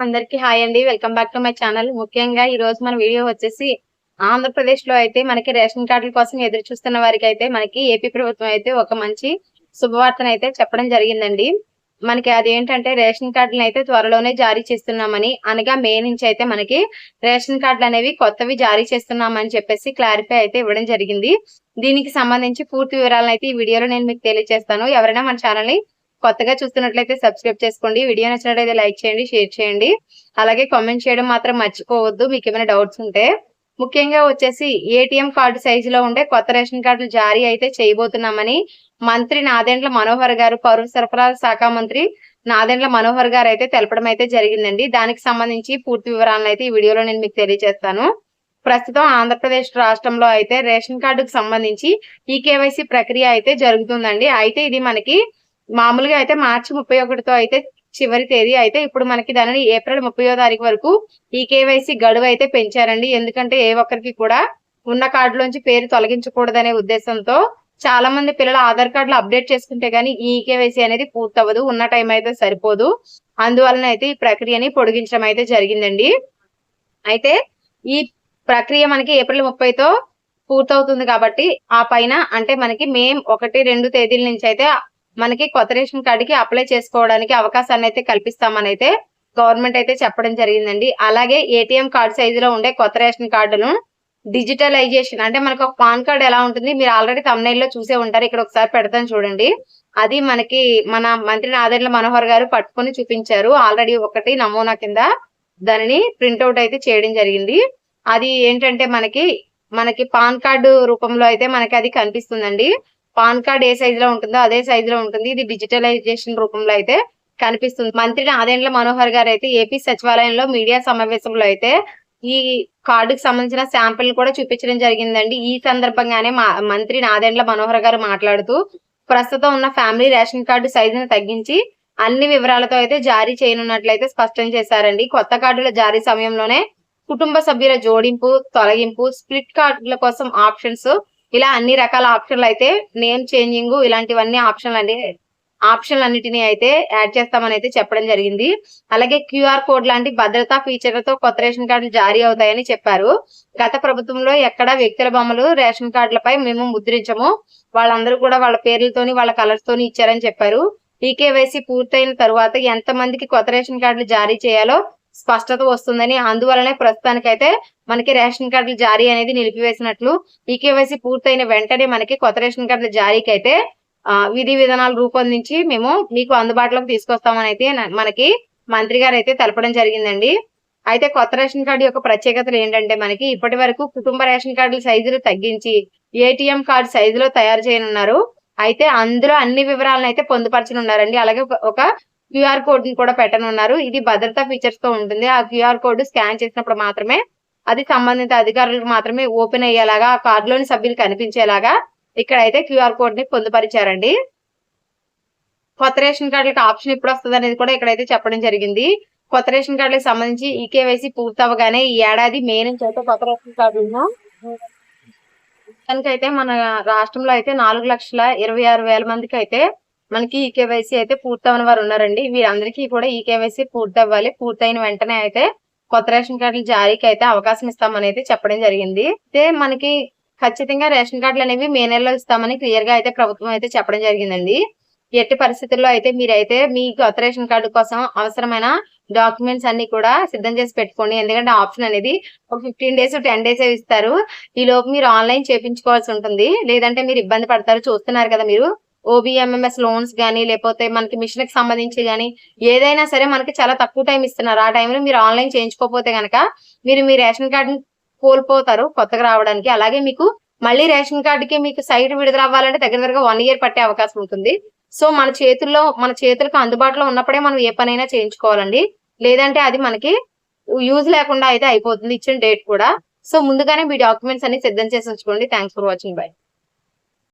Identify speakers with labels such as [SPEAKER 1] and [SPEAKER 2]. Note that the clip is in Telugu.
[SPEAKER 1] అందరికి హాయ్ అండి. Welcome back to my channel. ముఖ్యంగా ఈ రోజు మన వీడియో వచ్చేసి ఆంధ్రప్రదేశ్ లో అయితే మనకి రేషన్ కార్డుల కోసం ఎదురు చూస్తున్న వారికి అయితే మనకి ఏపీ ప్రభుత్వం అయితే ఒక మంచి శుభవార్తను అయితే చెప్పడం జరిగిందండి. మనకి అదేంటంటే రేషన్ కార్డులను అయితే త్వరలోనే జారీ చేస్తున్నామని, అనగా మే నుంచి అయితే మనకి రేషన్ కార్డులు అనేవి కొత్తవి జారీ చేస్తున్నామని చెప్పేసి క్లారిఫై అయితే ఇవ్వడం జరిగింది. దీనికి సంబంధించి పూర్తి వివరాలను అయితే ఈ వీడియోలో నేను మీకు తెలియజేస్తాను. ఎవరైనా మన ఛానల్ ని కొత్తగా చూస్తున్నట్లయితే సబ్స్క్రైబ్ చేసుకోండి. వీడియో నచ్చినట్లయితే లైక్ చేయండి, షేర్ చేయండి. అలాగే కామెంట్ చేయడం మాత్రం మర్చిపోవద్దు మీకు ఏమైనా డౌట్స్ ఉంటే. ముఖ్యంగా వచ్చేసి ఏటీఎం కార్డు సైజులో ఉండే కొత్త రేషన్ కార్డులు జారీ అయితే చేయబోతున్నామని మంత్రి నాదెండ్ల మనోహర్ గారు, పౌర సరఫరాల శాఖ మంత్రి నాదెండ్ల మనోహర్ గారు అయితే తెలపడం అయితే జరిగిందండి. దానికి సంబంధించి పూర్తి వివరాలను అయితే ఈ వీడియోలో నేను మీకు తెలియజేస్తాను. ప్రస్తుతం ఆంధ్రప్రదేశ్ రాష్ట్రంలో అయితే రేషన్ కార్డుకు సంబంధించి ఈ కేవైసీ ప్రక్రియ అయితే జరుగుతుందండి. అయితే ఇది మనకి మామూలుగా అయితే మార్చి 31తో అయితే చివరి తేదీ. అయితే ఇప్పుడు మనకి దానిని ఏప్రిల్ 30వ తారీఖు వరకు ఈ కేవైసీ గడువు అయితే పెంచారండి. ఎందుకంటే ఏ ఒక్కరికి కూడా ఉన్న కార్డులోంచి పేరు తొలగించకూడదనే ఉద్దేశంతో చాలా మంది పిల్లలు ఆధార్ కార్డులు అప్డేట్ చేసుకుంటే గానీ ఈ కేవైసీ అనేది పూర్తవ్వదు, ఉన్న టైం అయితే సరిపోదు. అందువలన అయితే ఈ ప్రక్రియని పొడిగించడం అయితే జరిగిందండి. అయితే ఈ ప్రక్రియ మనకి ఏప్రిల్ 30తో పూర్తవుతుంది కాబట్టి ఆ పైన అంటే మనకి మే 1, 2 తేదీల నుంచి అయితే మనకి కొత్త రేషన్ కార్డుకి అప్లై చేసుకోవడానికి అవకాశాన్ని అయితే కల్పిస్తామని అయితే గవర్నమెంట్ అయితే చెప్పడం జరిగిందండి. అలాగే ఏటీఎం కార్డు సైజులో ఉండే కొత్త రేషన్ కార్డును డిజిటలైజేషన్ అంటే మనకు ఒక పాన్ కార్డ్ ఎలా ఉంటుంది, మీరు ఆల్రెడీ thumbnail లో చూసే ఉంటారు. ఇక్కడ ఒకసారి పెడతాను చూడండి. అది మనకి మన మంత్రి నాదెండ్ల మనోహర్ గారు పట్టుకొని చూపించారు. ఆల్రెడీ ఒకటి నమూనా కింద దానిని ప్రింట్అవుట్ అయితే చేయడం జరిగింది. అది ఏంటంటే మనకి పాన్ కార్డు రూపంలో అయితే మనకి అది కనిపిస్తుందండి. పాన్ కార్డ్ ఏ సైజ్ లో ఉంటుందో అదే సైజ్ లో ఉంటుంది. ఇది డిజిటలైజేషన్ రూపంలో అయితే కనిపిస్తుంది. మంత్రి నాదెండ్ల మనోహర్ గారు అయితే ఏపీ సచివాలయంలో మీడియా సమావేశంలో అయితే ఈ కార్డుకి సంబంధించిన శాంపిల్ కూడా చూపించడం జరిగిందండి. ఈ సందర్భంగానే మంత్రి నాదెండ్ల మనోహర్ గారు మాట్లాడుతూ ప్రస్తుతం ఉన్న ఫ్యామిలీ రేషన్ కార్డు సైజును తగ్గించి అన్ని వివరాలతో అయితే జారీ చేయనున్నట్లయితే స్పష్టం చేశారండి. కొత్త కార్డుల జారీ సమయంలోనే కుటుంబ సభ్యుల జోడింపు, తొలగింపు, స్ప్లిట్ కార్డుల కోసం ఆప్షన్స్, ఇలా అన్ని రకాల ఆప్షన్లు అయితే నేమ్ చేంజింగ్ ఇలాంటివన్నీ ఆప్షన్లన్నిటిని అయితే యాడ్ చేస్తామని అయితే చెప్పడం జరిగింది. అలాగే క్యూఆర్ కోడ్ లాంటి భద్రతా ఫీచర్లతో కొత్త రేషన్ కార్డులు జారీ అవుతాయని చెప్పారు. గత ప్రభుత్వంలో ఎక్కడ వ్యక్తుల బొమ్మలు రేషన్ కార్డులపై మేము ముద్రించము, వాళ్ళందరూ కూడా వాళ్ళ పేర్లతోని వాళ్ళ కలర్స్ తోని ఇచ్చారని చెప్పారు. ఈకేవైసీ పూర్తయిన తరువాత ఎంత మందికి కొత్త రేషన్ కార్డులు జారీ చేయాలో స్పష్టత వస్తుందని, అందువలనే ప్రస్తుతానికైతే మనకి రేషన్ కార్డుల జారీ అనేది నిలిపివేసినట్లు, ఈకేవైసీ పూర్తయిన వెంటనే మనకి కొత్త రేషన్ కార్డుల జారీకి అయితే విధి విధానాలు రూపొందించి మేము మీకు అందుబాటులోకి తీసుకొస్తామని అయితే మనకి మంత్రి గారు అయితే తెలపడం జరిగిందండి. అయితే కొత్త రేషన్ కార్డు యొక్క ప్రత్యేకతలు ఏంటంటే మనకి ఇప్పటి వరకు కుటుంబ రేషన్ కార్డుల సైజులు తగ్గించి ఏటీఎం కార్డు సైజులో తయారు చేయనున్నారు. అయితే అందులో అన్ని వివరాలను అయితే పొందుపరచనున్నారండి. అలాగే ఒక క్యూఆర్ కోడ్ ని కూడా పెట్టనున్నారు. ఇది భద్రతా ఫీచర్స్ తో ఉంటుంది. ఆ క్యూఆర్ కోడ్ స్కాన్ చేసినప్పుడు మాత్రమే అది సంబంధిత అధికారులకు మాత్రమే ఓపెన్ అయ్యేలాగా, ఆ కార్డులోని సభ్యులు కనిపించేలాగా ఇక్కడ అయితే క్యూఆర్ కోడ్ ని పొందుపరిచారండి. కొత్త రేషన్ కార్డులకు ఆప్షన్ ఎప్పుడు వస్తుంది అనేది కూడా ఇక్కడైతే చెప్పడం జరిగింది. కొత్త రేషన్ కార్డులకు సంబంధించి ఈకేవైసీ పూర్తవగానే ఈ ఏడాది మే నుంచి అయితే కొత్త రేషన్ కార్డులను దానికైతే మన రాష్ట్రంలో అయితే 4,26,000 మందికి అయితే మనకి ఈకేవైసీ అయితే పూర్తవని వారు ఉన్నారండి. వీరందరికీ కూడా ఈకేవైసీ పూర్తవ్వాలి. పూర్తయిన వెంటనే అయితే కొత్త రేషన్ కార్డుల జారీకి అయితే అవకాశం ఇస్తామని అయితే చెప్పడం జరిగింది. అయితే మనకి ఖచ్చితంగా రేషన్ కార్డులు అనేవి మే నెలలో ఇస్తామని క్లియర్ గా అయితే ప్రభుత్వం అయితే చెప్పడం జరిగిందండి. ఎట్టి పరిస్థితుల్లో అయితే మీరైతే మీ కొత్త రేషన్ కార్డు కోసం అవసరమైన డాక్యుమెంట్స్ అన్ని కూడా సిద్ధం చేసి పెట్టుకోండి. ఎందుకంటే ఆప్షన్ అనేది ఒక 15 days 10 days ఇస్తారు. ఈ లోపు మీరు ఆన్లైన్ చేయించుకోవాల్సి ఉంటుంది. లేదంటే మీరు ఇబ్బంది పడతారు. చూస్తున్నారు కదా మీరు, ఓబిఎంఎంఎస్ లోన్స్ కానీ లేకపోతే మనకి మిషన్ కి సంబంధించి కానీ ఏదైనా సరే మనకి చాలా తక్కువ టైం ఇస్తున్నారు. ఆ టైంలో మీరు ఆన్లైన్ చేయించుకోకపోతే కనుక మీరు మీ రేషన్ కార్డుని కోల్పోతారు కొత్తగా రావడానికి. అలాగే మీకు మళ్ళీ రేషన్ కార్డుకి మీకు సైట్ విడుదల అవ్వాలంటే దగ్గరగా 1 year పట్టే అవకాశం ఉంటుంది. సో మన చేతులకు అందుబాటులో ఉన్నప్పుడే మనం ఏ పనైనా చేయించుకోవాలండి. లేదంటే అది మనకి యూజ్ లేకుండా అయితే అయిపోతుంది ఇచ్చిన డేట్ కూడా. సో ముందుగానే మీ డాక్యుమెంట్స్ అన్ని సిద్ధం చేసి ఉంచుకోండి. Thanks for watching. బై.